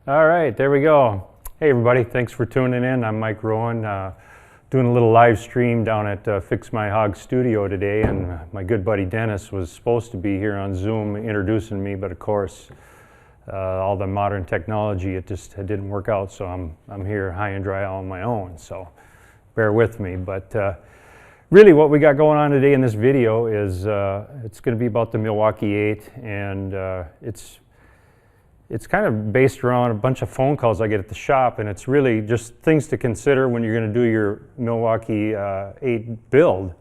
All right, there we go. Hey everybody, thanks for tuning in. I'm Mike Rowan, doing a little live stream down at Fix My Hog Studio today, and my good buddy Dennis was supposed to be here on Zoom introducing me, but of course, all the modern technology, it didn't work out, so I'm here high and dry all on my own, so bear with me. But really what we got going on today in this video is it's going to be about the Milwaukee 8, and it's kind of based around a bunch of phone calls I get at the shop, and it's really just things to consider when you're going to do your Milwaukee 8 build.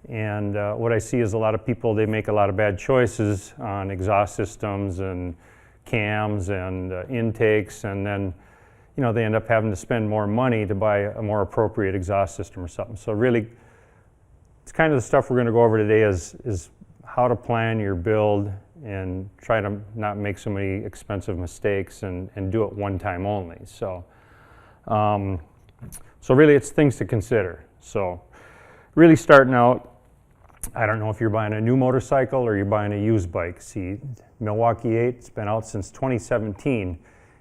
And what I see is a lot of people, they make a lot of bad choices on exhaust systems and cams and intakes, and then they end up having to spend more money to buy a more appropriate exhaust system or something. So really, it's kind of the stuff we're going to go over today is how to plan your build and try to not make so many expensive mistakes and do it one time only. So, so really it's things to consider. So really starting out, I don't know if you're buying a new motorcycle or you're buying a used bike. See, Milwaukee 8, it's been out since 2017.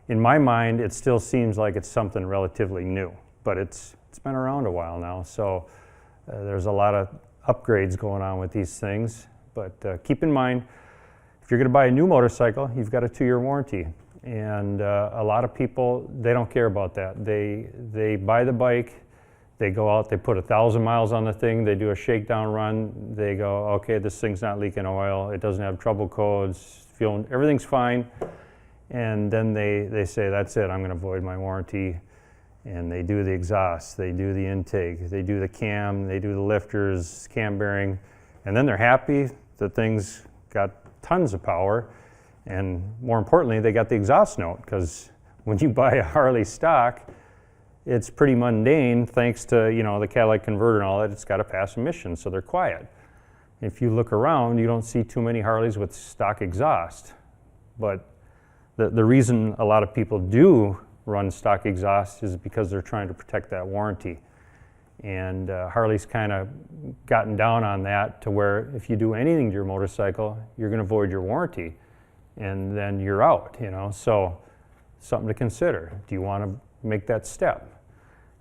In my mind, it still seems like it's something relatively new, but it's been around a while now. So there's a lot of upgrades going on with these things, but keep in mind, if you're going to buy a new motorcycle, you've got a 2-year warranty, and a lot of people, they don't care about that. They buy the bike, they go out, they put 1,000 miles on the thing, they do a shakedown run, they go, okay, this thing's not leaking oil, it doesn't have trouble codes, everything's fine, and then they say, that's it, I'm going to void my warranty, and they do the exhaust, they do the intake, they do the cam, they do the lifters, cam bearing, and then they're happy the thing's got tons of power, and more importantly, they got the exhaust note, because when you buy a Harley stock, it's pretty mundane thanks to the catalytic converter and all that. It's got to pass emissions, so they're quiet. If you look around, you don't see too many Harleys with stock exhaust, but the reason a lot of people do run stock exhaust is because they're trying to protect that warranty. And Harley's kind of gotten down on that to where if you do anything to your motorcycle, you're going to void your warranty, and then you're out, So something to consider. Do you want to make that step?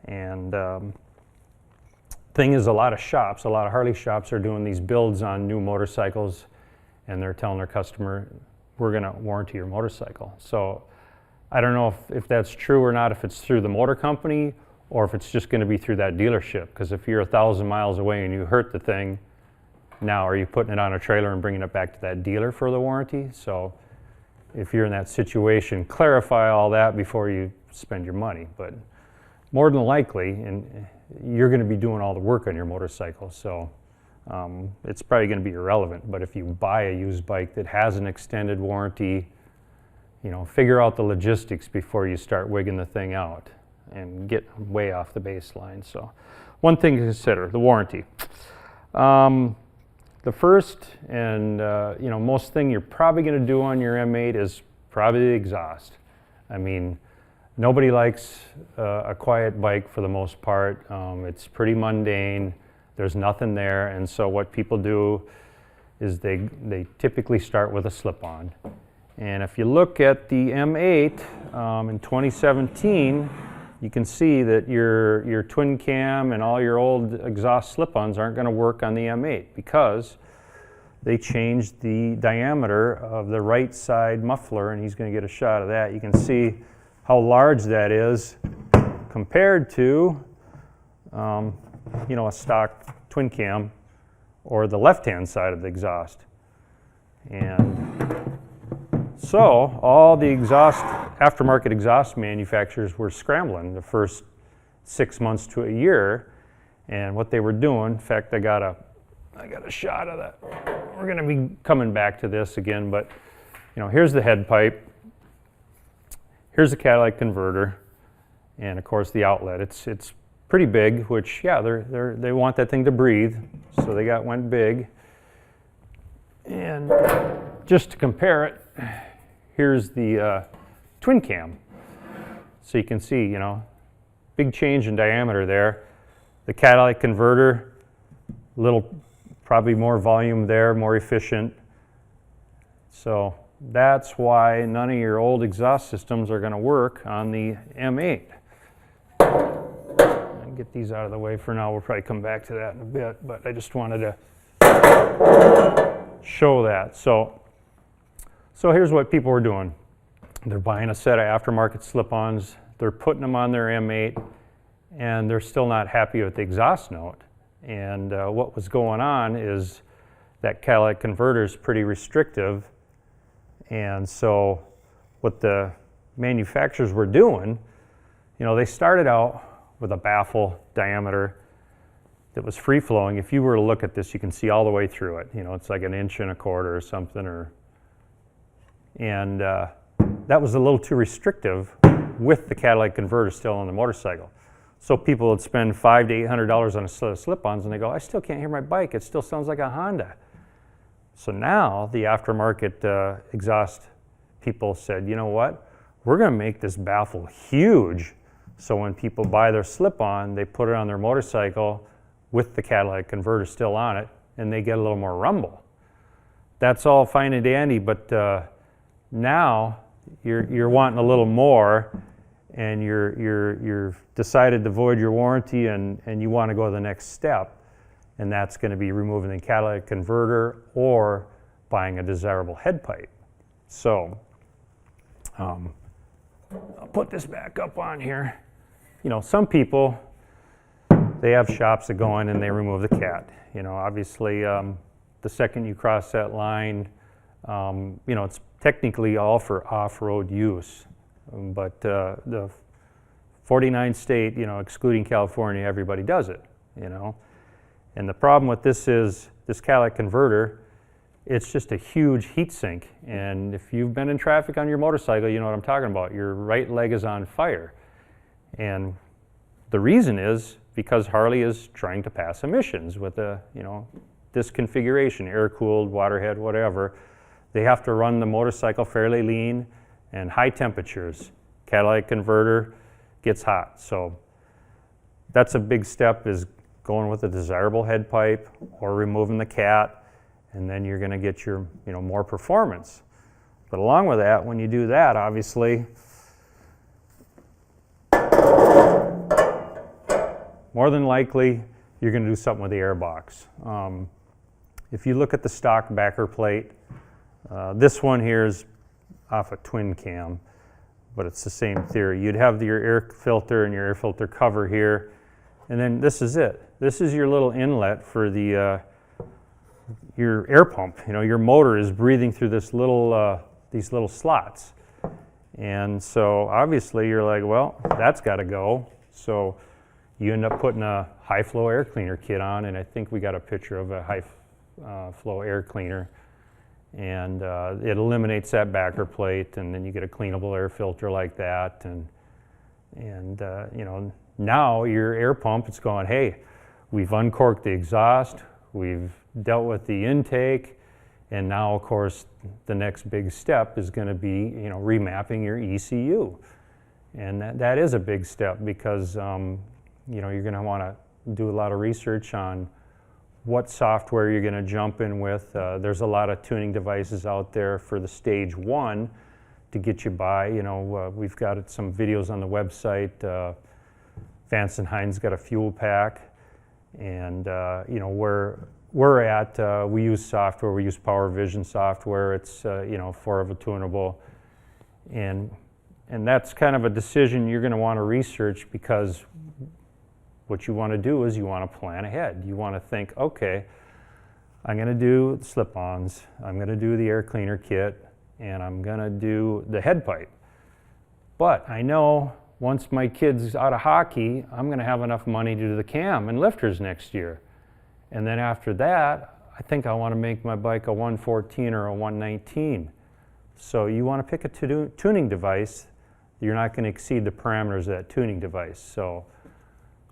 And thing is, a lot of Harley shops are doing these builds on new motorcycles, and they're telling their customer, we're going to warranty your motorcycle. So I don't know if that's true or not, if it's through the motor company, or if it's just going to be through that dealership. Because if you're 1,000 miles away and you hurt the thing, now are you putting it on a trailer and bringing it back to that dealer for the warranty? So if you're in that situation, clarify all that before you spend your money. But more than likely, and you're going to be doing all the work on your motorcycle, so it's probably going to be irrelevant. But if you buy a used bike that has an extended warranty, figure out the logistics before you start wigging the thing out and get way off the baseline. So one thing to consider, the warranty. The first and most thing you're probably going to do on your M8 is probably the exhaust. I mean, nobody likes a quiet bike for the most part. It's pretty mundane. There's nothing there, and so what people do is they typically start with a slip-on. And if you look at the M8 in 2017, you can see that your twin cam and all your old exhaust slip-ons aren't going to work on the M8 because they changed the diameter of the right side muffler, and he's going to get a shot of that. You can see how large that is compared to a stock twin cam or the left-hand side of the exhaust. And so all the aftermarket exhaust manufacturers were scrambling the first 6 months to a year, and what they were doing, in fact, I got a shot of that. We're going to be coming back to this again, but here's the head pipe, here's the catalytic converter, and of course the outlet. It's pretty big, which they want that thing to breathe, so they went big. And just to compare it, here's the twin cam. So you can see, big change in diameter there. The catalytic converter, probably more volume there, more efficient. So that's why none of your old exhaust systems are going to work on the M8. I'll get these out of the way for now. We'll probably come back to that in a bit, but I just wanted to show that. So here's what people are doing. They're buying a set of aftermarket slip-ons, they're putting them on their M8, and they're still not happy with the exhaust note. And what was going on is that catalytic converter is pretty restrictive, and so what the manufacturers were doing, you know, they started out with a baffle diameter that was free-flowing. If you were to look at this, you can see all the way through it. You know, it's like 1.25 inches or something, and that was a little too restrictive with the catalytic converter still on the motorcycle. So people would spend $500 to $800 on a set of slip-ons, and they go, I still can't hear my bike. It still sounds like a Honda. So now the aftermarket exhaust people said, you know what? We're going to make this baffle huge. So when people buy their slip-on, they put it on their motorcycle with the catalytic converter still on it, and they get a little more rumble. That's all fine and dandy, but now you're wanting a little more, and you're decided to void your warranty, and you want to go to the next step, and that's going to be removing the catalytic converter or buying a desirable head pipe. So I'll put this back up on here. You know, some people, they have shops that go in and they remove the cat. You know, obviously the second you cross that line, you know, it's technically all for off-road use. But the 49 state, you know, excluding California, everybody does it, you know. And the problem with this is this catalytic converter, it's just a huge heat sink. And if you've been in traffic on your motorcycle, you know what I'm talking about. Your right leg is on fire. And the reason is because Harley is trying to pass emissions with a, you know, this configuration, air-cooled, water-head, whatever. They have to run the motorcycle fairly lean and high temperatures. Catalytic converter gets hot. So that's a big step, is going with a desirable head pipe or removing the cat, and then you're going to get your, you know, more performance. But along with that, when you do that, obviously, more than likely, you're going to do something with the airbox. If you look at the stock backer plate, this one here is off a twin cam, but it's the same theory. You'd have your air filter and your air filter cover here, and then this is it. This is your little inlet for the your air pump. You know, your motor is breathing through this little these little slots, and so obviously you're like, well, that's got to go. So you end up putting a high flow air cleaner kit on, and I think we got a picture of a high flow air cleaner. And it eliminates that backer plate, and then you get a cleanable air filter like that, and you know, now your air pump, it's going, hey, we've uncorked the exhaust, we've dealt with the intake, and now of course the next big step is going to be, you know, remapping your ECU, and that is a big step because you know, you're going to want to do a lot of research on what software you're going to jump in with. There's a lot of tuning devices out there for the stage 1 to get you by. You know, we've got some videos on the website. Vance and Hines got a fuel pack, and you know, where we're at, we use software. We use Power Vision software. It's you know, 4 of a tunable, and that's kind of a decision you're going to want to research, because what you want to do is you want to plan ahead. You want to think, okay, I'm going to do the slip-ons, I'm going to do the air cleaner kit, and I'm going to do the head pipe. But I know once my kid's out of hockey, I'm going to have enough money to do the cam and lifters next year. And then after that, I think I want to make my bike a 114 or a 119. So you want to pick a tuning device. You're not going to exceed the parameters of that tuning device. So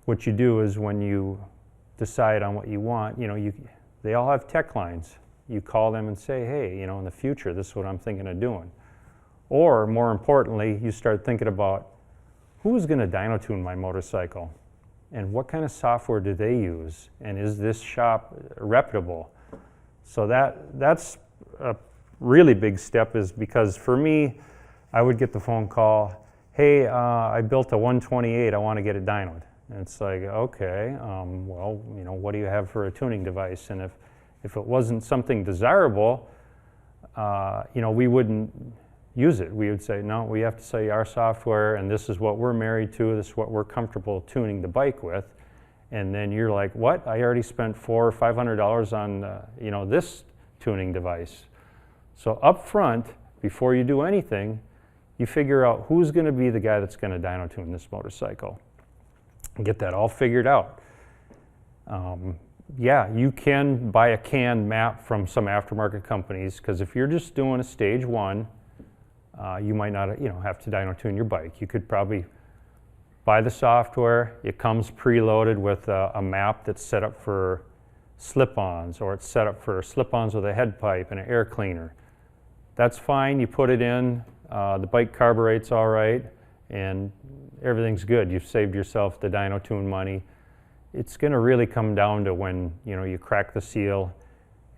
what you do is, when you decide on what you want, you know, they all have tech lines. You call them and say, hey, you know, in the future, this is what I'm thinking of doing. Or more importantly, you start thinking about, who's going to dyno tune my motorcycle? And what kind of software do they use? And is this shop reputable? So that's really big step is because for me, I would get the phone call, hey, I built a 128, I want to get it dynoed. And it's like, okay, well, you know, what do you have for a tuning device? And if it wasn't something desirable, you know, we wouldn't use it. We would say, no, we have to say our software, and this is what we're married to, this is what we're comfortable tuning the bike with. And then you're like, what? I already spent $400 or $500 on, you know, this tuning device. So up front, before you do anything, you figure out who's going to be the guy that's going to dyno tune this motorcycle. Get that all figured out. Yeah, you can buy a canned map from some aftermarket companies, because if you're just doing a stage one, you might not, you know, have to dyno tune your bike. You could probably buy the software. It comes preloaded with a map that's set up for slip-ons, or it's set up for slip-ons with a head pipe and an air cleaner. That's fine. You put it in. The bike carburetes all right, and everything's good. You've saved yourself the dyno tune money. It's going to really come down to when, you know, you crack the seal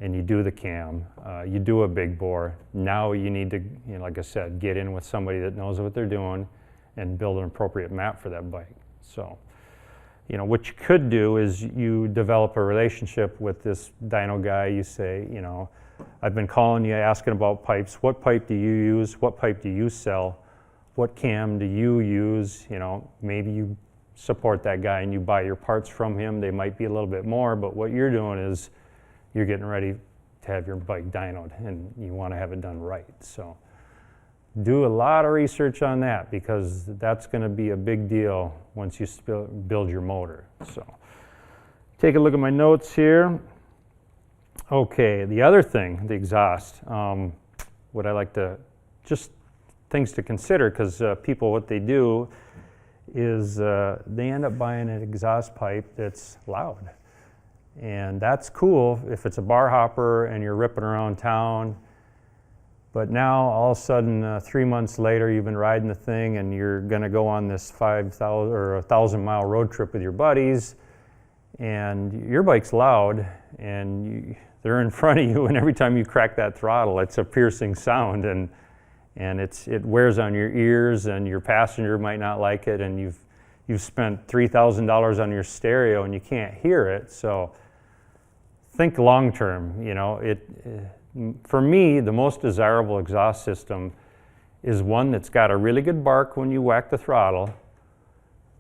and you do the cam, you do a big bore. Now you need to, you know, like I said, get in with somebody that knows what they're doing and build an appropriate map for that bike. So, you know, what you could do is you develop a relationship with this dyno guy. You say, you know, I've been calling you asking about pipes. What pipe do you use? What pipe do you sell? What cam do you use? You know, maybe you support that guy and you buy your parts from him. They might be a little bit more, but what you're doing is you're getting ready to have your bike dynoed, and you want to have it done right. So do a lot of research on that, because that's going to be a big deal once you build your motor. So take a look at my notes here. Okay, the other thing, the exhaust, what I like to, just things to consider, because people, what they do is they end up buying an exhaust pipe that's loud. And that's cool if it's a bar hopper and you're ripping around town. But now, all of a sudden, 3 months later, you've been riding the thing and you're going to go on this 5,000 or 1,000-mile road trip with your buddies, and your bike's loud, and they're in front of you, and every time you crack that throttle, it's a piercing sound, and it wears on your ears, and your passenger might not like it, and you've spent $3,000 on your stereo and you can't hear it. So think long term. You know, for me, the most desirable exhaust system is one that's got a really good bark when you whack the throttle,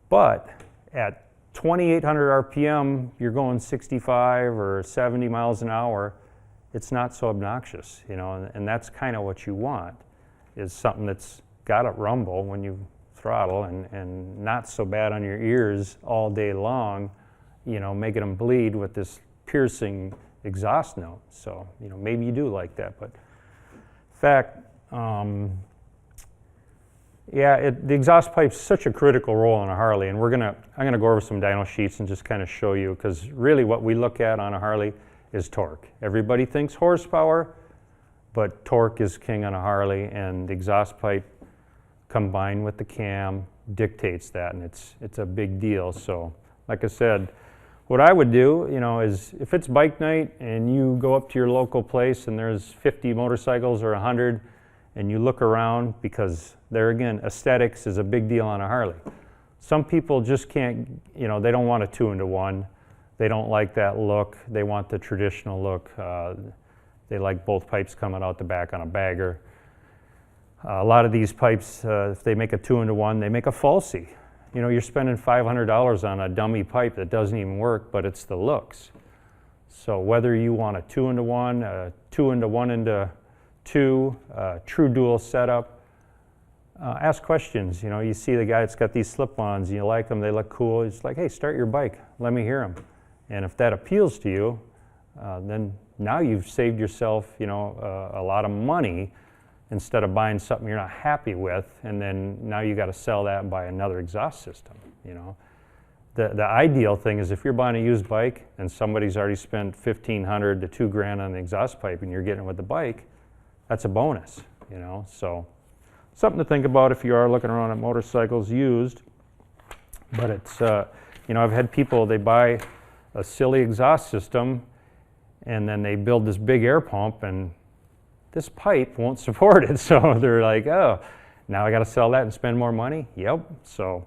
but at 2,800 RPM, you're going 65 or 70 miles an hour. It's not so obnoxious, you know, and that's kind of what you want, is something that's got a rumble when you throttle and not so bad on your ears all day long, you know, making them bleed with this piercing exhaust note. So, you know, maybe you do like that, but in fact, yeah, the exhaust pipe's such a critical role on a Harley, and I'm gonna go over some dyno sheets and just kind of show you, because really what we look at on a Harley is torque. Everybody thinks horsepower, but torque is king on a Harley, and the exhaust pipe combined with the cam dictates that, and it's a big deal. So, like I said, what I would do, you know, is if it's bike night and you go up to your local place and there's 50 motorcycles or 100, and you look around, because there again, aesthetics is a big deal on a Harley. Some people just can't, you know, they don't want a 2-into-1. They don't like that look. They want the traditional look. They like both pipes coming out the back on a bagger. A lot of these pipes, if they make a 2-into-1, they make a falsie. You know, you're spending $500 on a dummy pipe that doesn't even work, but it's the looks. So whether you want a 2-into-1, a 2-into-1-into-2, true dual setup, ask questions. You know, you see the guy that's got these slip-ons, you like them, they look cool. It's like, hey, start your bike, let me hear them. And if that appeals to you, then now you've saved yourself, you know, a lot of money, instead of buying something you're not happy with, and then now you got to sell that and buy another exhaust system. You know, the ideal thing is if you're buying a used bike and somebody's already spent $1,500 to $2,000 on the exhaust pipe, and you're getting it with the bike, that's a bonus. You know, so something to think about if you are looking around at motorcycles used. But it's you know, I've had people, they buy a silly exhaust system, and then they build this big air pump, and this pipe won't support it. So they're like, oh, now I got to sell that and spend more money? Yep. So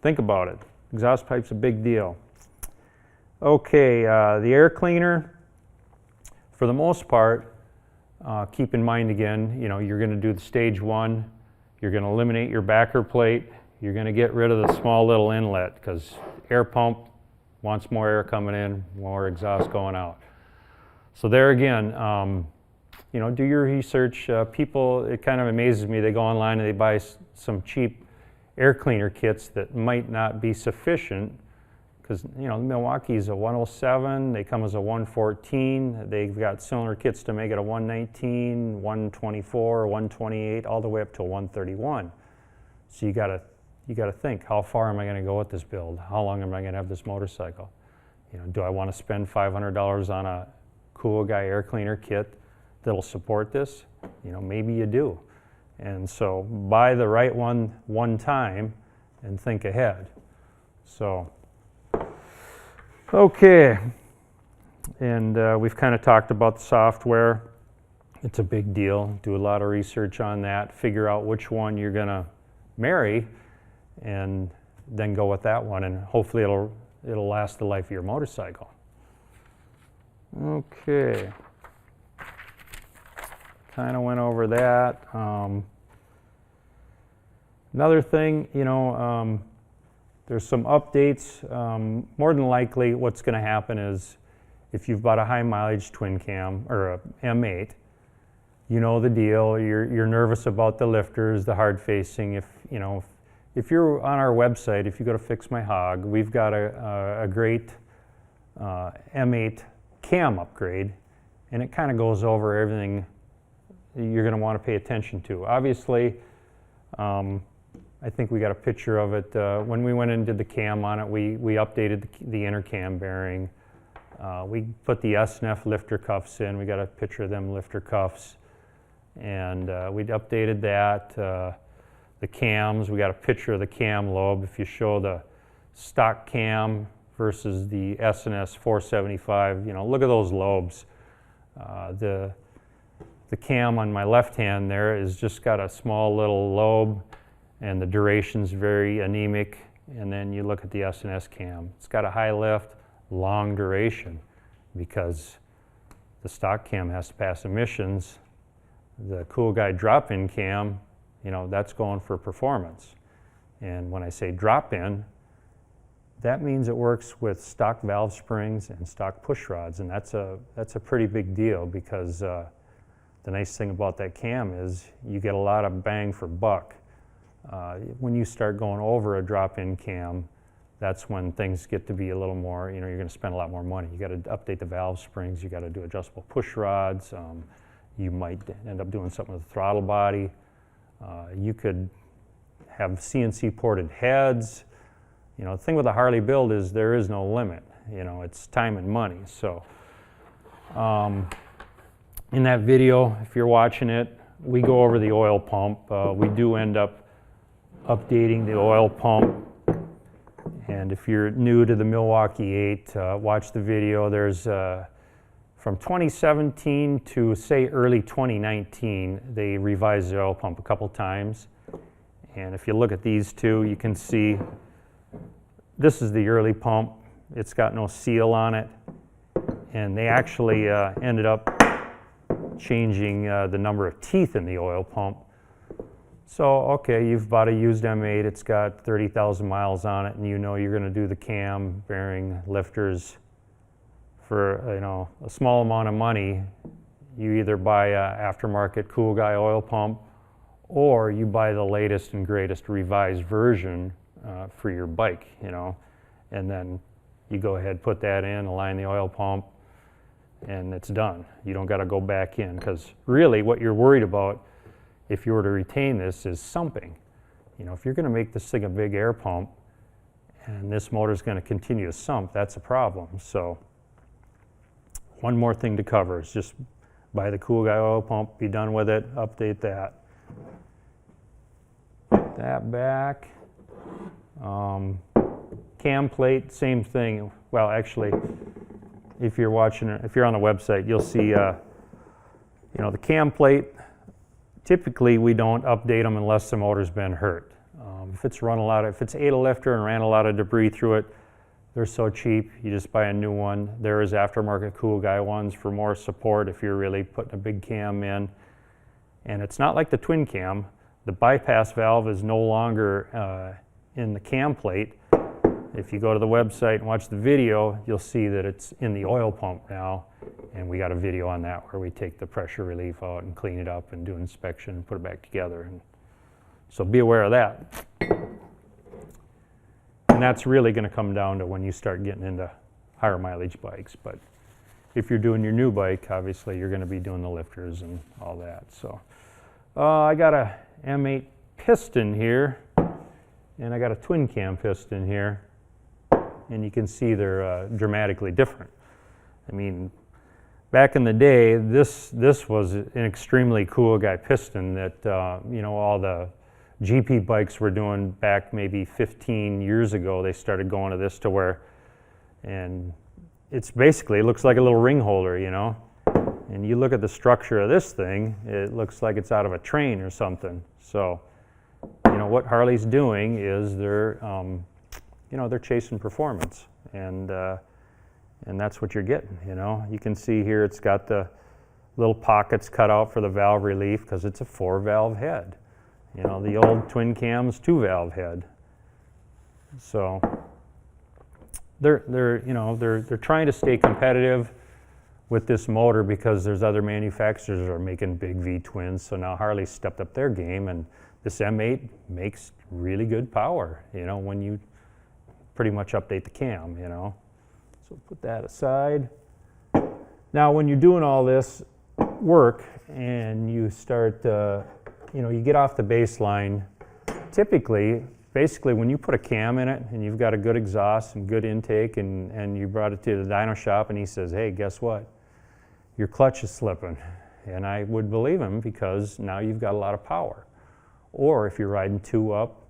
think about it. Exhaust pipe's a big deal. Okay, the air cleaner, for the most part, keep in mind again, you're going to do the stage 1. You're going to eliminate your backer plate. You're going to get rid of the small little inlet because air pump wants more air coming in, more exhaust going out. So there again, do your research. People, it kind of amazes me, they go online and they buy some cheap air cleaner kits that might not be sufficient because, Milwaukee's a 107, they come as a 114, they've got cylinder kits to make it a 119, 124, 128, all the way up to a 131. So you gotta think, how far am I gonna go with this build? How long am I gonna have this motorcycle? Do I wanna spend $500 on a Cool Guy air cleaner kit that'll support this? Maybe you do. And so buy the right one time and think ahead. So, okay. And we've kind of talked about the software. It's a big deal. Do a lot of research on that. Figure out which one you're going to marry and then go with that one. And hopefully it'll last the life of your motorcycle. Okay. Kind of went over that. Another thing, there's some updates. More than likely, what's going to happen is if you've bought a high mileage twin cam or a M8, you know the deal. You're nervous about the lifters, the hard facing. If you're on our website, if you go to Fix My Hog, we've got a great M8 cam upgrade, and it kind of goes over everything you're going to want to pay attention to. Obviously, I think we got a picture of it. When we went and did the cam on it, we updated the inner cam bearing. We put the SNF lifter cuffs in. We got a picture of them lifter cuffs. And we updated that. The cams, we got a picture of the cam lobe. If you show the stock cam versus the S&S 475, look at those lobes. The cam on my left hand there is just got a small little lobe, and the duration's very anemic. And then you look at the S&S cam. It's got a high lift, long duration, because the stock cam has to pass emissions. The Cool Guy drop-in cam, that's going for performance. And when I say drop-in, that means it works with stock valve springs and stock push rods, and that's a pretty big deal because the nice thing about that cam is you get a lot of bang for buck. When you start going over a drop-in cam, that's when things get to be a little more, you're going to spend a lot more money. You got to update the valve springs, you got to do adjustable push rods, you might end up doing something with the throttle body. You could have CNC ported heads. The thing with a Harley build is there is no limit. It's time and money. So in that video, if you're watching it, we go over the oil pump. We do end up updating the oil pump. And if you're new to the Milwaukee 8, watch the video. There's from 2017 to say early 2019, they revised the oil pump a couple times. And if you look at these two, you can see this is the early pump. It's got no seal on it. And they actually ended up changing the number of teeth in the oil pump. So, okay, you've bought a used M8, it's got 30,000 miles on it, and you're going to do the cam, bearing, lifters for a small amount of money. You either buy an aftermarket Cool Guy oil pump, or you buy the latest and greatest revised version for your bike, and then you go ahead, put that in, align the oil pump, and it's done. You don't got to go back in, because really what you're worried about if you were to retain this is sumping. If you're going to make this thing a big air pump and this motor is going to continue to sump, that's a problem. So one more thing to cover is just buy the Cool Guy oil pump, be done with it, update that. Put that back. Cam plate, same thing. Well, actually, if you're watching, if you're on the website, you'll see You know, the cam plate, typically we don't update them unless the motor's been hurt. If it's ate a lifter and ran a lot of debris through it, they're so cheap, you just buy a new one. There is aftermarket Cool Guy ones for more support if you're really putting a big cam in. And it's not like the twin cam. The bypass valve is no longer in the cam plate. If you go to the website and watch the video, you'll see that it's in the oil pump now. And we got a video on that where we take the pressure relief out and clean it up and do inspection and put it back together. And so be aware of that. And that's really going to come down to when you start getting into higher mileage bikes. But if you're doing your new bike, obviously you're going to be doing the lifters and all that. So I got a M8 piston here, and I got a twin cam piston here. And you can see they're dramatically different. I mean, back in the day, this was an extremely cool guy piston that you know, all the GP bikes were doing back maybe 15 years ago. They started going to this to where, and it's basically, it looks like a little ring holder, you know. And you look at the structure of this thing, it looks like it's out of a train or something. So, you know, what Harley's doing is they're, you know, they're chasing performance, and that's what you're getting, you know. You can see here it's got the little pockets cut out for the valve relief because it's a 4-valve head. You know, the old twin cam's 2-valve head. So they're trying to stay competitive with this motor because there's other manufacturers that are making big V-twins. So now Harley stepped up their game, and this M8 makes really good power, you know, when you pretty much update the cam, you know. So put that aside. Now when you're doing all this work and you start, you know, you get off the baseline, basically when you put a cam in it and you've got a good exhaust and good intake and you brought it to the dyno shop and he says, hey, guess what? Your clutch is slipping. And I would believe him because now you've got a lot of power. Or if you're riding 2 up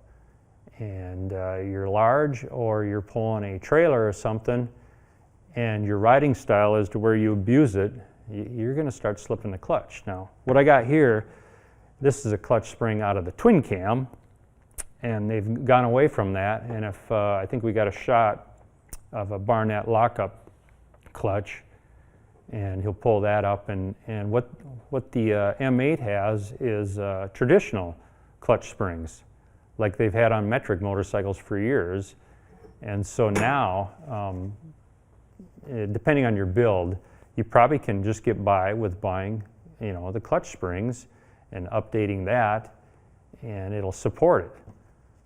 and you're large, or you're pulling a trailer or something, and your riding style is to where you abuse it, you're going to start slipping the clutch. Now, what I got here, this is a clutch spring out of the twin cam, and they've gone away from that. And if I think we got a shot of a Barnett lockup clutch, and he'll pull that up. And what the M8 has is traditional clutch springs, like they've had on metric motorcycles for years. And so now, depending on your build, you probably can just get by with buying, you know, the clutch springs and updating that, and it'll support it.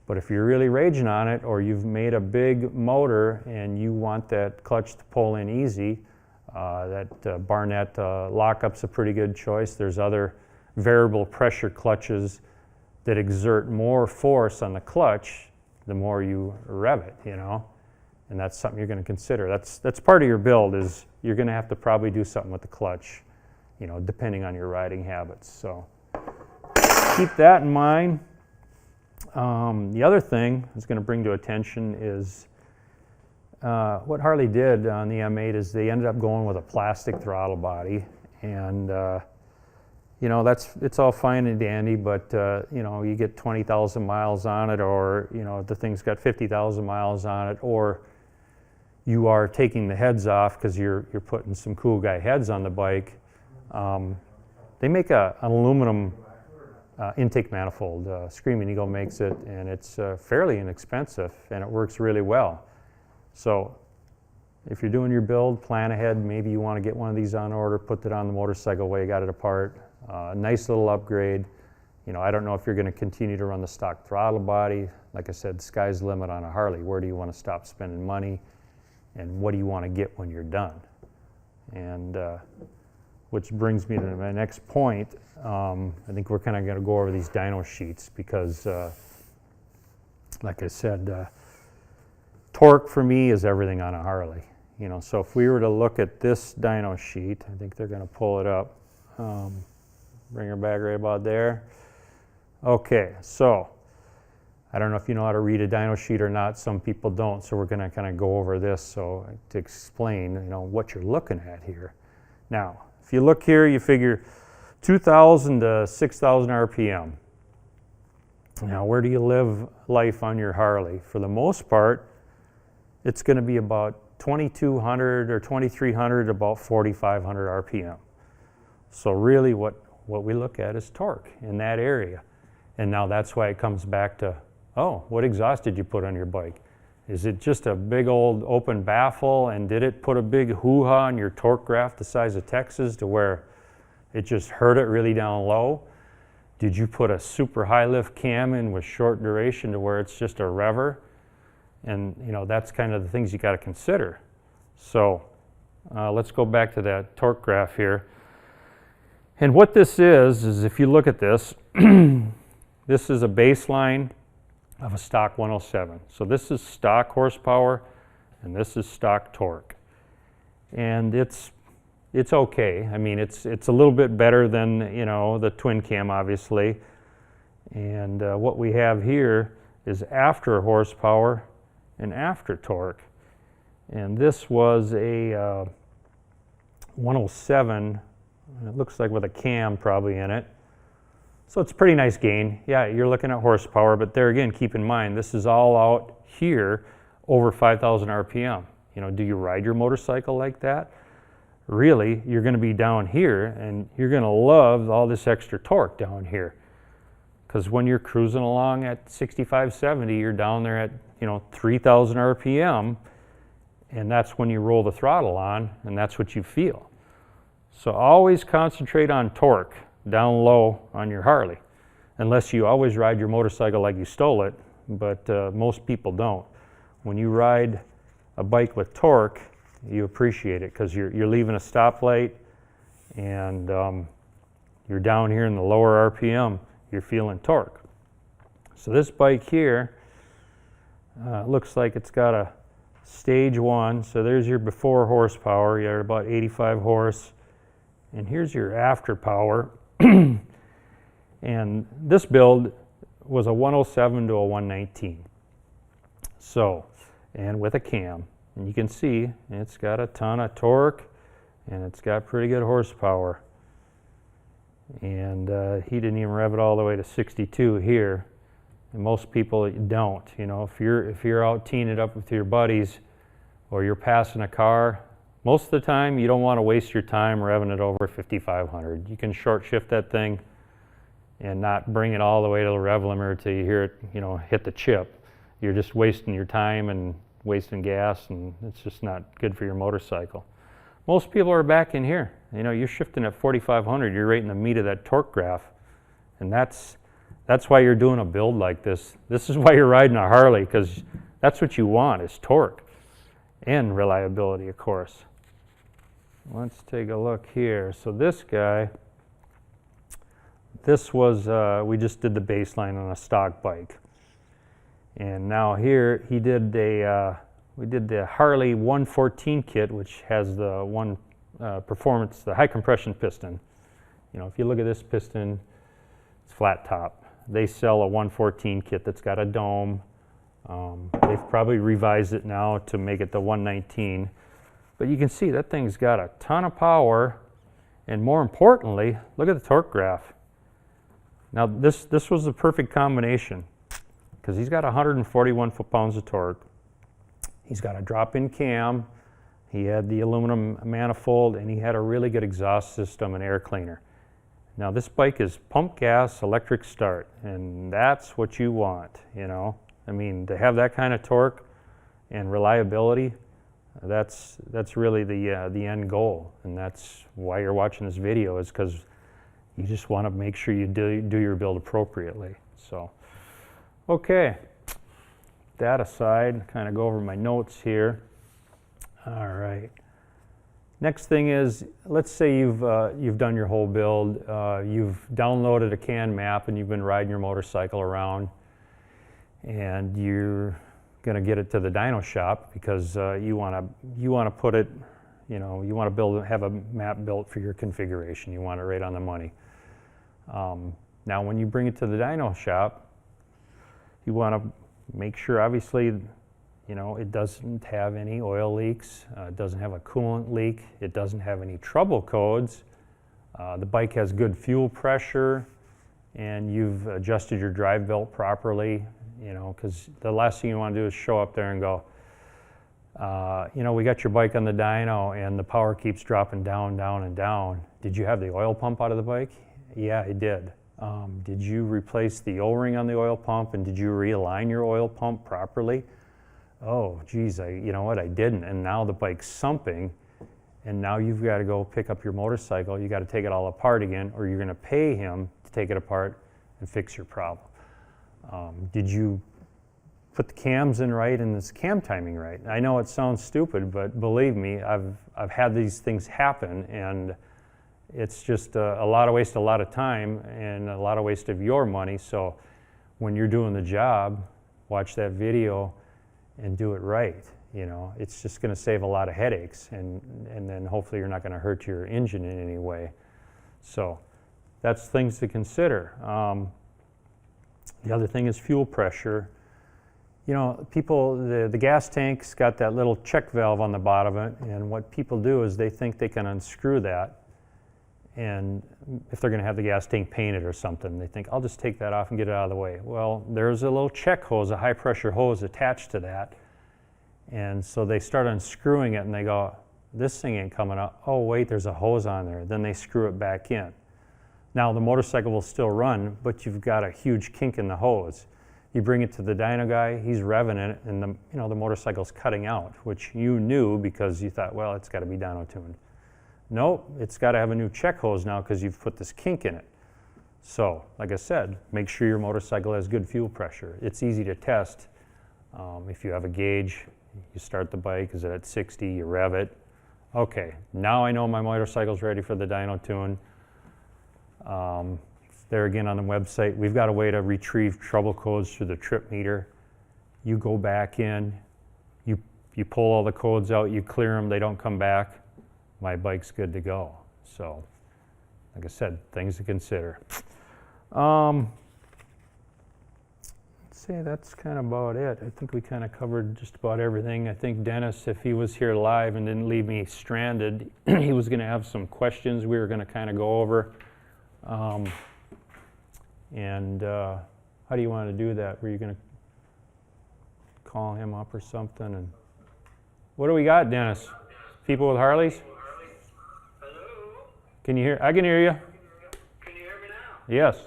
But if you're really raging on it, or you've made a big motor and you want that clutch to pull in easy, that Barnett lockup's a pretty good choice. There's other variable pressure clutches that exert more force on the clutch the more you rev it, you know, and that's something you're going to consider. That's part of your build, is you're going to have to probably do something with the clutch, you know, depending on your riding habits. So keep that in mind. The other thing I was going to bring to attention is what Harley did on the M8 is they ended up going with a plastic throttle body, and you know, it's all fine and dandy, but you know, you get 20,000 miles on it, or you know, the thing's got 50,000 miles on it, or you are taking the heads off because you're putting some cool guy heads on the bike. They make an aluminum intake manifold. Screaming Eagle makes it, and it's fairly inexpensive, and it works really well. So if you're doing your build, plan ahead. Maybe you want to get one of these on order, put it on the motorcycle while you got it apart. Nice little upgrade. You know, I don't know if you're going to continue to run the stock throttle body. Like I said, sky's the limit on a Harley. Where do you want to stop spending money, and what do you want to get when you're done? And which brings me to my next point. I think we're kind of going to go over these dyno sheets because, like I said, torque for me is everything on a Harley. You know, so if we were to look at this dyno sheet, I think they're going to pull it up. Bring her back right about there. Okay, so I don't know if you know how to read a dyno sheet or not. Some people don't, so we're going to kind of go over this so to explain, you know, what you're looking at here. Now, if you look here, you figure 2,000 to 6,000 RPM. Now, where do you live life on your Harley? For the most part, it's going to be about 2,200 or 2,300, about 4,500 RPM. So really what we look at is torque in that area. And now that's why it comes back to, oh, what exhaust did you put on your bike? Is it just a big old open baffle, and did it put a big hoo-ha on your torque graph the size of Texas to where it just hurt it really down low? Did you put a super high lift cam in with short duration to where it's just a rever? And you know, that's kind of the things you got to consider. So let's go back to that torque graph here. And what this is if you look at this, this is a baseline of a stock 107. So this is stock horsepower and this is stock torque. And it's okay. I mean, it's a little bit better than, you know, the twin cam, obviously. And what we have here is after horsepower and after torque. And this was a 107, it looks like with a cam probably in it. So it's a pretty nice gain. Yeah, you're looking at horsepower, but there again, keep in mind, this is all out here over 5,000 RPM. You know, do you ride your motorcycle like that? Really, you're going to be down here and you're going to love all this extra torque down here. Because when you're cruising along at 65, 70, you're down there at, you know, 3,000 RPM, and that's when you roll the throttle on, and that's what you feel. So always concentrate on torque down low on your Harley, unless you always ride your motorcycle like you stole it, but most people don't. When you ride a bike with torque, you appreciate it because you're leaving a stoplight and you're down here in the lower RPM, you're feeling torque. So this bike here looks like it's got a stage 1, so there's your before horsepower, you're at about 85 horse, and here's your after power. And this build was a 107 to a 119. So, and with a cam. And you can see it's got a ton of torque and it's got pretty good horsepower. And he didn't even rev it all the way to 62 here. And most people don't. You know, if you're out teeing it up with your buddies or you're passing a car, most of the time you don't want to waste your time revving it over 5,500. You can short shift that thing and not bring it all the way to the rev limiter till you hear it, you know, hit the chip. You're just wasting your time and wasting gas, and it's just not good for your motorcycle. Most people are back in here. You know, you're shifting at 4,500, you're right in the meat of that torque graph. And that's why you're doing a build like this. This is why you're riding a Harley, because that's what you want, is torque and reliability, of course. Let's take a look here. So this guy, this was, we just did the baseline on a stock bike. And now here he did we did the Harley 114 kit, which has the one performance, the high compression piston. You know, if you look at this piston, it's flat top. They sell a 114 kit that's got a dome. They've probably revised it now to make it the 119. But you can see that thing's got a ton of power, and more importantly, look at the torque graph. Now this was the perfect combination, because he's got 141 foot-pounds of torque. He's got a drop-in cam, he had the aluminum manifold, and he had a really good exhaust system and air cleaner. Now this bike is pump gas, electric start, and that's what you want, you know. I mean, to have that kind of torque and reliability, that's really the end goal, and that's why you're watching this video, is because you just want to make sure you do your build appropriately. So, okay, that aside, kind of go over my notes here. All right. Next thing is, let's say you've done your whole build, you've downloaded a CAN map and you've been riding your motorcycle around, and you're going to get it to the dyno shop because you want to put it, you know, you want to have a map built for your configuration. You want it right on the money. Now, when you bring it to the dyno shop, you want to make sure, obviously, you know, it doesn't have any oil leaks, it doesn't have a coolant leak, it doesn't have any trouble codes, the bike has good fuel pressure, and you've adjusted your drive belt properly, you know, because the last thing you want to do is show up there and go, you know, we got your bike on the dyno and the power keeps dropping down, down, and down. Did you have the oil pump out of the bike? Yeah, I did. Did you replace the O-ring on the oil pump, and did you realign your oil pump properly? Oh, geez, you know what, I didn't, and now the bike's sumping, and now you've got to go pick up your motorcycle. You got to take it all apart again, or you're going to pay him to take it apart and fix your problem. Did you put the cams in right and this cam timing right? I know it sounds stupid, but believe me, I've had these things happen, and it's just a lot of waste, a lot of time, and a lot of waste of your money. So when you're doing the job, watch that video and do it right. You know, it's just going to save a lot of headaches, and then hopefully you're not going to hurt your engine in any way. So that's things to consider. The other thing is fuel pressure. You know, people, the gas tank's got that little check valve on the bottom of it, and what people do is they think they can unscrew that, and if they're going to have the gas tank painted or something, they think, I'll just take that off and get it out of the way. Well, there's a little check hose, a high pressure hose attached to that, and so they start unscrewing it and they go, this thing ain't coming out. Oh wait, there's a hose on there. Then they screw it back in. Now the motorcycle will still run, but you've got a huge kink in the hose. You bring it to the dyno guy, he's revving it, and the motorcycle's cutting out, which you knew because you thought, well, it's got to be dyno tuned. Nope, it's got to have a new check hose now because you've put this kink in it. So, like I said, make sure your motorcycle has good fuel pressure. It's easy to test. If you have a gauge, you start the bike, is it at 60, you rev it. Okay, now I know my motorcycle's ready for the dyno tune. There again on the website, we've got a way to retrieve trouble codes through the trip meter. You go back in, you pull all the codes out, you clear them, they don't come back. My bike's good to go. So, like I said, things to consider. Let's say that's kind of about it. I think we kind of covered just about everything. I think Dennis, if he was here live and didn't leave me stranded, he was going to have some questions we were going to kind of go over. How do you want to do that? Were you going to call him up or something? And what do we got, Dennis? People with Harleys? Hello? Can you hear? I can hear you. Can you hear me now? Yes.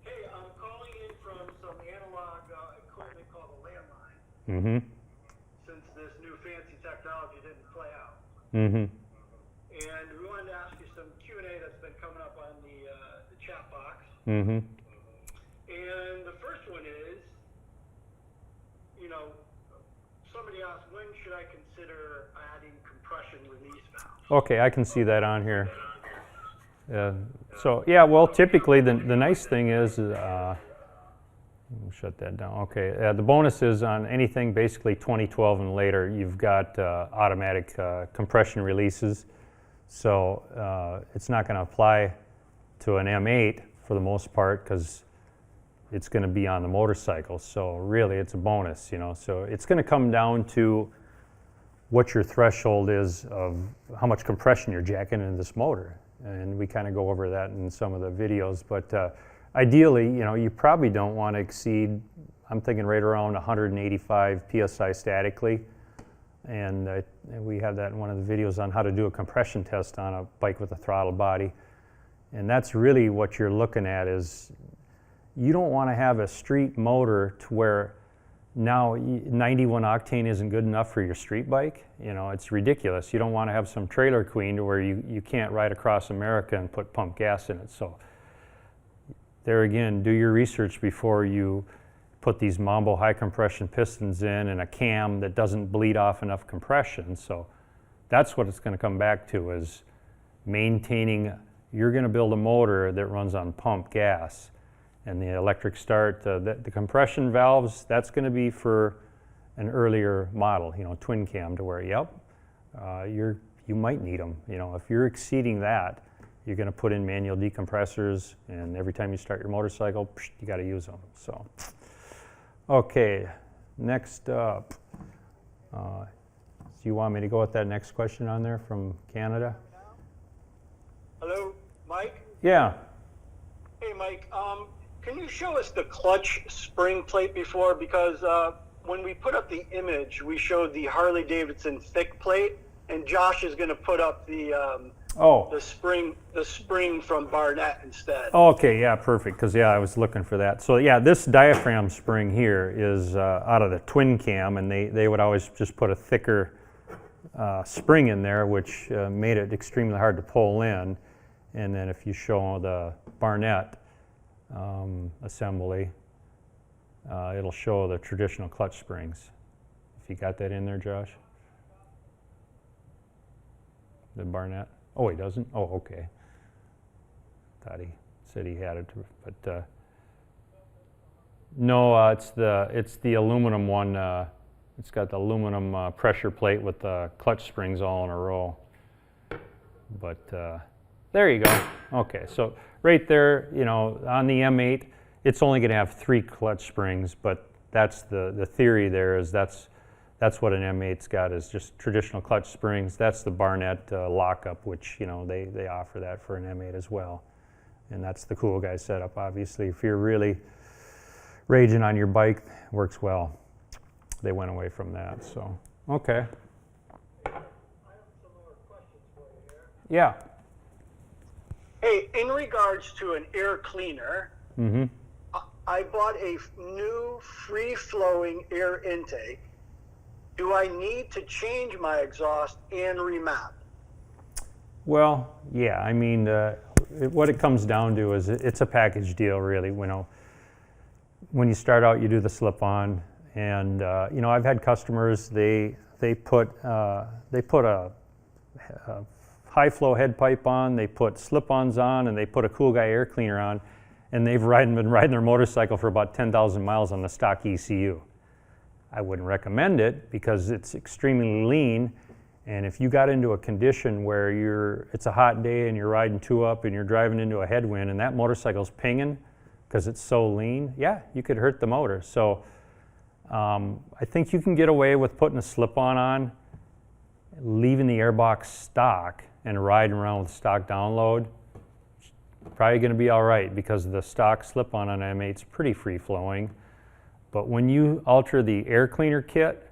Hey, I'm calling in from some analog equipment called a landline, Mm-hmm. since this new fancy technology didn't play out. Mm-hmm. And we wanted to ask you some Q&A that's been coming up on the chat box. Mm-hmm. And the first one is, you know, somebody asked, when should I consider adding compression release valves? Okay, I can see that on here. So yeah, well, typically the nice thing is, shut that down. Okay, the bonus is on anything basically 2012 and later, you've got automatic compression releases. So it's not going to apply to an M8 for the most part because it's going to be on the motorcycle. So really, it's a bonus, you know. So it's going to come down to what your threshold is of how much compression you're jacking into this motor. And we kind of go over that in some of the videos. But ideally, you know, you probably don't want to exceed, I'm thinking right around 185 PSI statically. And we have that in one of the videos on how to do a compression test on a bike with a throttle body. And that's really what you're looking at is you don't want to have a street motor to where now 91 octane isn't good enough for your street bike. You know, it's ridiculous. You don't want to have some trailer queen to where you can't ride across America and put pump gas in it. So there again, do your research before you put these Mambo high compression pistons in and a cam that doesn't bleed off enough compression. So that's what it's going to come back to is maintaining. You're going to build a motor that runs on pump gas. And the electric start, the compression valves, that's going to be for an earlier model, you know, twin cam to where, yep, you might need them. You know, if you're exceeding that, you're going to put in manual decompressors, and every time you start your motorcycle, you got to use them. So, okay, next up, do you want me to go with that next question on there from Canada? Hello? Yeah. Hey, Mike, can you show us the clutch spring plate before? Because when we put up the image, we showed the Harley-Davidson thick plate, and Josh is going to put up the spring from Barnett instead. Oh, okay, yeah, perfect, because yeah, I was looking for that. So yeah, this diaphragm spring here is out of the twin cam, and they would always just put a thicker spring in there, which made it extremely hard to pull in. And then if you show the Barnett assembly, it'll show the traditional clutch springs. If you got that in there, Josh? The Barnett? Oh, he doesn't? Oh, okay. Thought he said he had it, but no, it's the aluminum one. It's got the aluminum pressure plate with the clutch springs all in a row. But there you go. Okay, so right there, you know, on the M8, it's only going to have 3 clutch springs, but that's the theory there is that's what an M8's got, is just traditional clutch springs. That's the Barnett lockup, which, you know, they offer that for an M8 as well. And that's the cool guy setup, obviously. If you're really raging on your bike, it works well. They went away from that, so, okay. I have some more questions for you here. Yeah. Hey, in regards to an air cleaner, I bought a new free-flowing air intake. Do I need to change my exhaust and remap? Well, yeah, I mean, what it comes down to is it's a package deal, really. You know, when you start out, you do the slip-on, and you know, I've had customers, they put a high flow head pipe on, they put slip-ons on, and they put a cool guy air cleaner on, and they've been riding their motorcycle for about 10,000 miles on the stock ECU. I wouldn't recommend it because it's extremely lean, and if you got into a condition where it's a hot day and you're riding 2-up and you're driving into a headwind and that motorcycle's pinging because it's so lean, yeah, you could hurt the motor. So I think you can get away with putting a slip-on on, leaving the airbox stock and riding around with stock download. Probably going to be all right because the stock slip-on on M8 is pretty free-flowing. But when you alter the air cleaner kit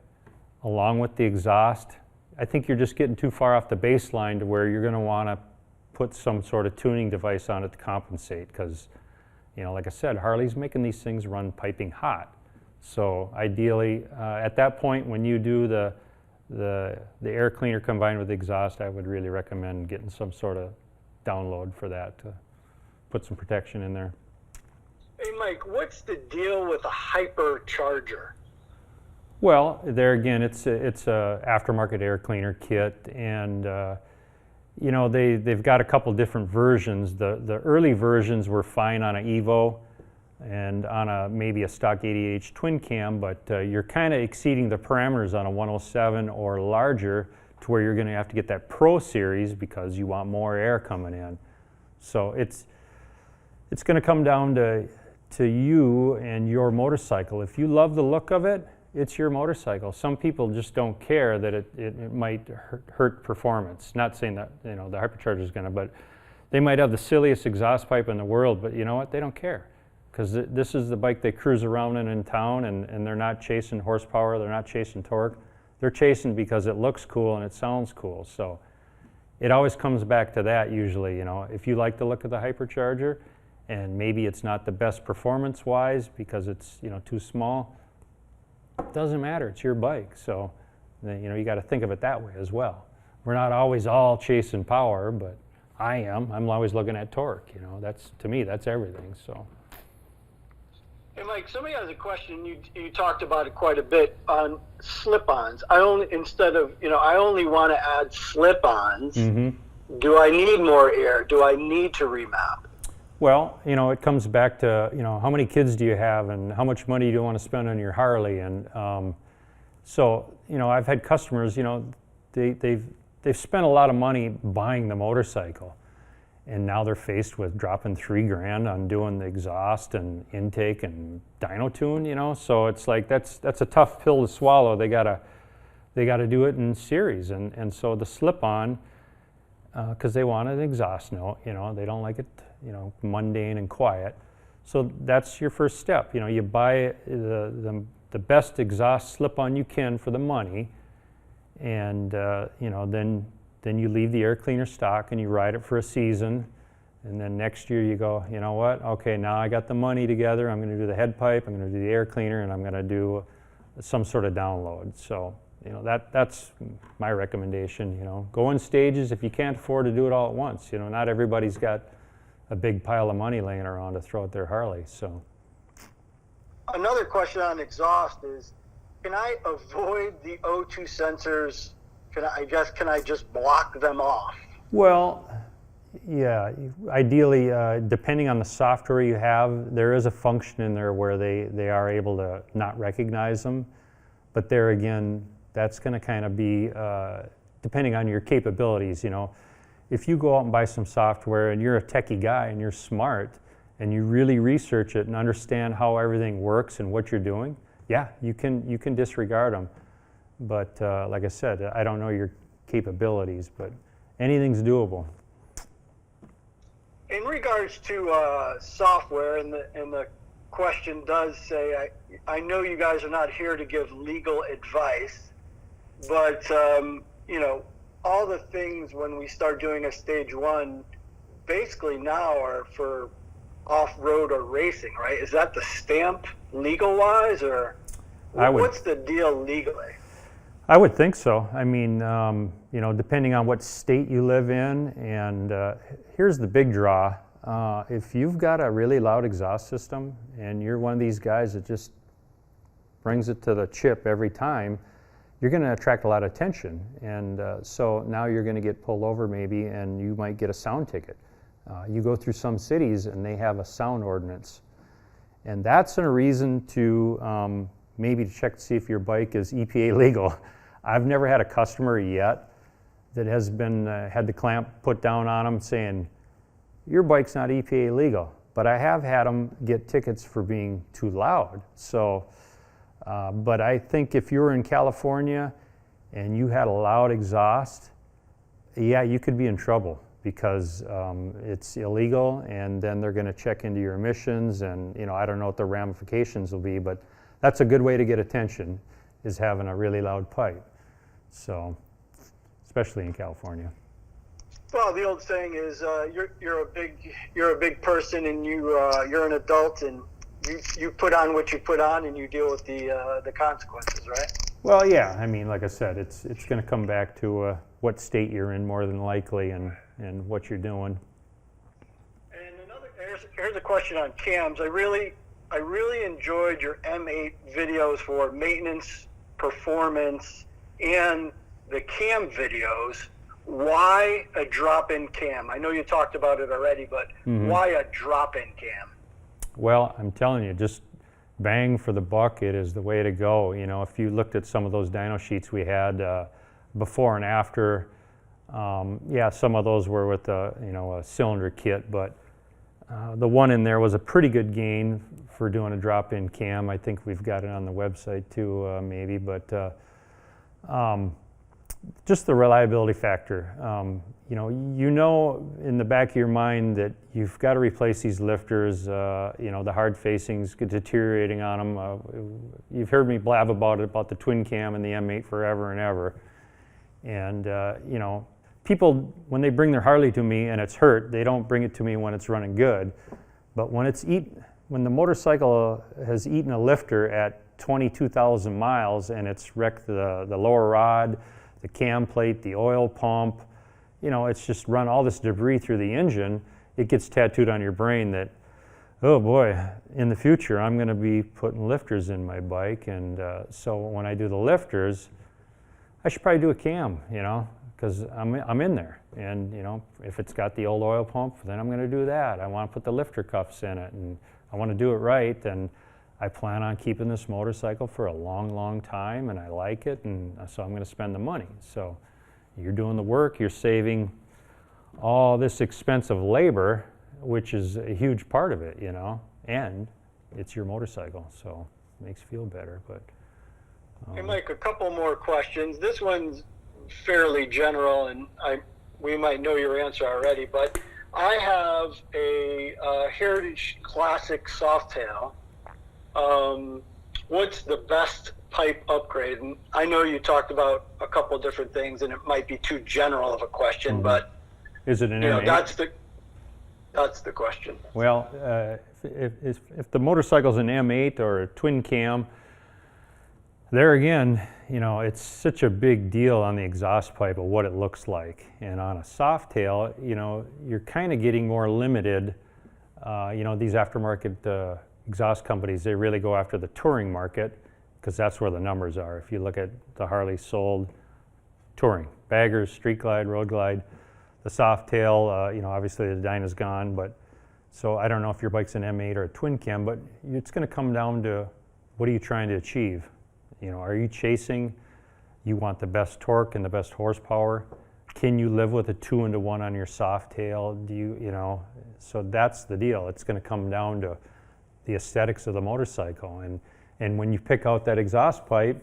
along with the exhaust, I think you're just getting too far off the baseline to where you're going to want to put some sort of tuning device on it to compensate, because, you know, like I said, Harley's making these things run piping hot. So ideally, at that point, when you do the air cleaner combined with the exhaust, I would really recommend getting some sort of download for that to put some protection in there. Hey, Mike, what's the deal with a hypercharger? Well, there again, it's a aftermarket air cleaner kit, and you know, they've got a couple different versions. The early versions were fine on an Evo and on maybe a stock 80H twin cam, but you're kind of exceeding the parameters on a 107 or larger to where you're going to have to get that Pro Series because you want more air coming in. So it's going to come down to you and your motorcycle. If you love the look of it, it's your motorcycle. Some people just don't care that it might hurt performance. Not saying that, you know, the hypercharger is going to, but they might have the silliest exhaust pipe in the world, but you know what? They don't care, because this is the bike they cruise around in town, and they're not chasing horsepower, they're not chasing torque. They're chasing because it looks cool and it sounds cool. So it always comes back to that usually. You know, if you like the look of the hypercharger, and maybe it's not the best performance-wise because it's, you know, too small, it doesn't matter. It's your bike. So, you know, you got to think of it that way as well. We're not always all chasing power, but I am. I'm always looking at torque. You know, that's, to me, that's everything. So. Hey, Mike, somebody has a question. You talked about it quite a bit on slip-ons. I only want to add slip-ons. Do I need more air? Do I need to remap? Well, you know, it comes back to, you know, how many kids do you have and how much money do you want to spend on your Harley? And so, you know, I've had customers, you know, they've spent a lot of money buying the motorcycle, and now they're faced with dropping $3,000 on doing the exhaust and intake and dyno tune, you know. So it's like that's a tough pill to swallow. They gotta do it in series, and so the slip-on, because they want an exhaust note, you know, they don't like it mundane and quiet. So that's your first step. You buy the best exhaust slip-on you can for the money, and then you leave the air cleaner stock and you ride it for a season, and then next year you go, you know what? Okay, now I got the money together. I'm going to do the head pipe. I'm going to do the air cleaner, and I'm going to do some sort of download. So that's my recommendation. Go in stages. If you can't afford to do it all at once, not everybody's got a big pile of money laying around to throw at their Harley. So another question on exhaust is, can I avoid the O2 sensors? Can I just block them off? Well, yeah, ideally, depending on the software you have, there is a function in there where they are able to not recognize them. But there again, that's going to kind of be depending on your capabilities. If you go out and buy some software and you're a techie guy and you're smart and you really research it and understand how everything works and what you're doing, yeah, you can disregard them. But like I said, I don't know your capabilities, but anything's doable. In regards to software, and the question does say, I know you guys are not here to give legal advice, but all the things when we start doing a stage one, basically now are for off-road or racing, right? Is that the stamp legal-wise, or what's the deal legally? I would think so. I mean, depending on what state you live in, and here's the big draw. If you've got a really loud exhaust system and you're one of these guys that just brings it to the chip every time, you're going to attract a lot of attention. And so now you're going to get pulled over maybe, and you might get a sound ticket. You go through some cities and they have a sound ordinance. And that's a reason to maybe to check to see if your bike is EPA legal. I've never had a customer yet that has been had the clamp put down on them saying, your bike's not EPA legal. But I have had them get tickets for being too loud. So, but I think if you were in California and you had a loud exhaust, yeah, you could be in trouble because it's illegal, and then they're going to check into your emissions, and I don't know what the ramifications will be, but that's a good way to get attention, is having a really loud pipe. So, especially in California. Well, the old saying is, you're a big person, and you're an adult, and you put on what you put on, and you deal with the consequences, right? Well, yeah. I mean, like I said, it's going to come back to what state you're in more than likely, and what you're doing. And here's a question on cams. I really enjoyed your M8 videos for maintenance, performance, and the cam videos. Why a drop-in cam? I know you talked about it already, but why a drop-in cam? Well, I'm telling you, just bang for the buck, it is the way to go. If you looked at some of those dyno sheets we had before and after, yeah, some of those were with a cylinder kit, but the one in there was a pretty good gain for doing a drop-in cam. I think we've got it on the website too, maybe, but just the reliability factor. In the back of your mind that you've got to replace these lifters. The hard facings deteriorating on them. You've heard me blab about the twin cam and the M8 forever and ever. And people, when they bring their Harley to me and it's hurt, they don't bring it to me when it's running good. But when the motorcycle has eaten a lifter at 22,000 miles and it's wrecked the lower rod, the cam plate, the oil pump, it's just run all this debris through the engine, it gets tattooed on your brain that, oh boy, in the future I'm going to be putting lifters in my bike. And so when I do the lifters, I should probably do a cam, because I'm in there. And if it's got the old oil pump, then I'm going to do that. I want to put the lifter cuffs in it, and I want to do it right. And I plan on keeping this motorcycle for a long, long time, and I like it, and so I'm going to spend the money. So you're doing the work, you're saving all this expensive labor, which is a huge part of it, and it's your motorcycle, so it makes you feel better. But Hey, Mike, a couple more questions. This one's fairly general, and we might know your answer already, but I have a Heritage Classic Softail. What's the best pipe upgrade? And I know you talked about a couple different things, and it might be too general of a question, but is it an you know, M8? that's the question. Well, if the motorcycle's an M8 or a twin cam, there again, you know, it's such a big deal on the exhaust pipe of what it looks like. And on a Softail, you know, you're kind of getting more limited. You know, these aftermarket exhaust companies, they really go after the touring market because that's where the numbers are. If you look at the Harley sold touring, baggers, street glide, road glide, the Softail, you know, obviously the Dyna's gone, but so I don't know if your bike's an M8 or a twin cam, but it's going to come down to what are you trying to achieve? You know, are you chasing, you want the best torque and the best horsepower? Can you live with a 2-1 on your Softail? Do you know, so that's the deal. It's going to come down to the aesthetics of the motorcycle. And when you pick out that exhaust pipe,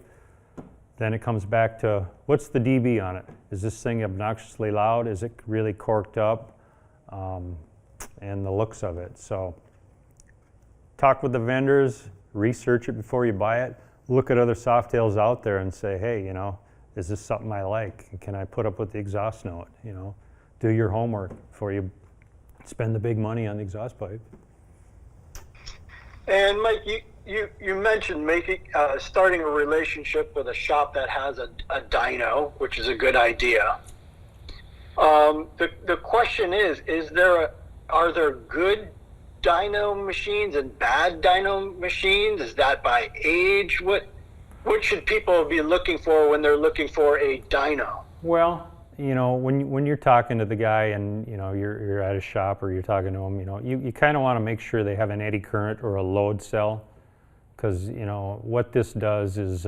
then it comes back to what's the dB on it? Is this thing obnoxiously loud? Is it really corked up? And the looks of it. So talk with the vendors, research it before you buy it. Look at other Softails out there and say, hey, you know, is this something I like? Can I put up with the exhaust note? You know, do your homework before you spend the big money on the exhaust pipe. And Mike, you mentioned starting a relationship with a shop that has a dyno, which is a good idea. The question is are there good dyno machines and bad dyno machines? Is that by age? What should people be looking for when they're looking for a dyno? Well, you know, when you're talking to the guy and, you know, you're at a shop or you're talking to him, you know, you kind of want to make sure they have an eddy current or a load cell, because, you know, what this does is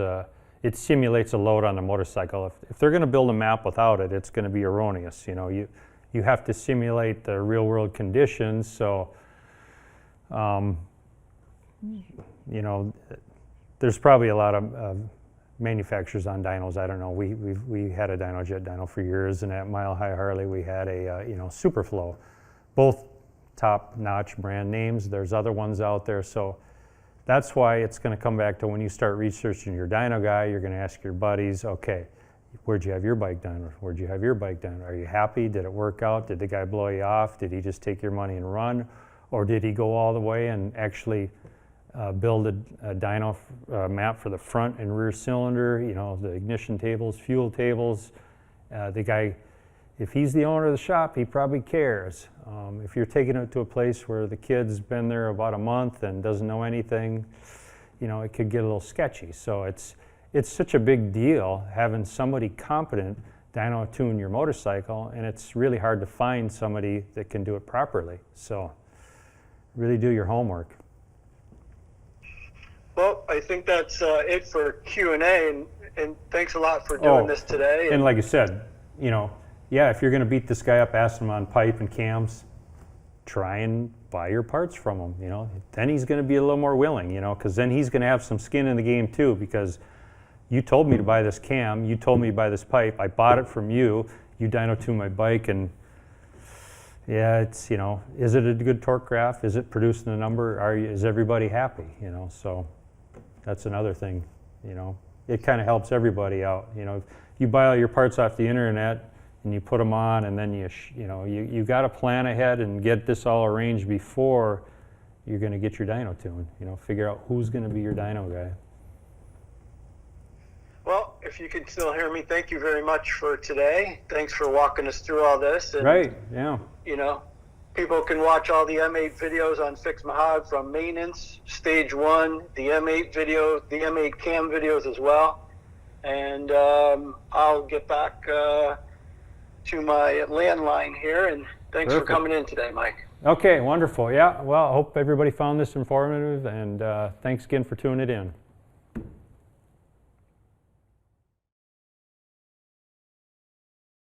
it simulates a load on the motorcycle. If they're going to build a map without it, it's going to be erroneous. You know, you have to simulate the real world conditions. So, you know, there's probably a lot of manufacturers on dynos. I don't know. We had a Dynojet dyno for years, and at Mile High Harley we had a you know, Superflow, both top-notch brand names. There's other ones out there, so that's why it's going to come back to when you start researching your dyno guy, you're going to ask your buddies, okay, where'd you have your bike done? Where'd you have your bike done? Are you happy? Did it work out? Did the guy blow you off? Did he just take your money and run? Or did he go all the way and actually build a dyno map for the front and rear cylinder, you know, the ignition tables, fuel tables? The guy, if he's the owner of the shop, he probably cares. If you're taking it to a place where the kid's been there about a month and doesn't know anything, you know, it could get a little sketchy. So it's such a big deal having somebody competent dyno tune your motorcycle, and it's really hard to find somebody that can do it properly. So really do your homework. Well, I think that's it for Q&A, and thanks a lot for doing this today. And like I said, you know, yeah, if you're going to beat this guy up, ask him on pipe and cams, try and buy your parts from him, you know. Then he's going to be a little more willing, you know, because then he's going to have some skin in the game too, because you told me to buy this cam, you told me to buy this pipe, I bought it from you, you dyno tuned my bike, and yeah, it's, you know, is it a good torque graph? Is it producing a number? Is everybody happy, you know? So that's another thing, you know. It kind of helps everybody out, you know. You buy all your parts off the internet and you put them on, and then you got to plan ahead and get this all arranged before you're going to get your dyno tuned. You know, figure out who's going to be your dyno guy. Well, if you can still hear me, thank you very much for today. Thanks for walking us through all this. And, right, yeah. You know, people can watch all the M8 videos on Fix Mahog, from maintenance, stage 1, the M8 video, the M8 cam videos as well. And I'll get back to my landline here, and thanks Perfect. for coming in today, Mike. Okay, wonderful. Yeah, well, I hope everybody found this informative, and thanks again for tuning it in.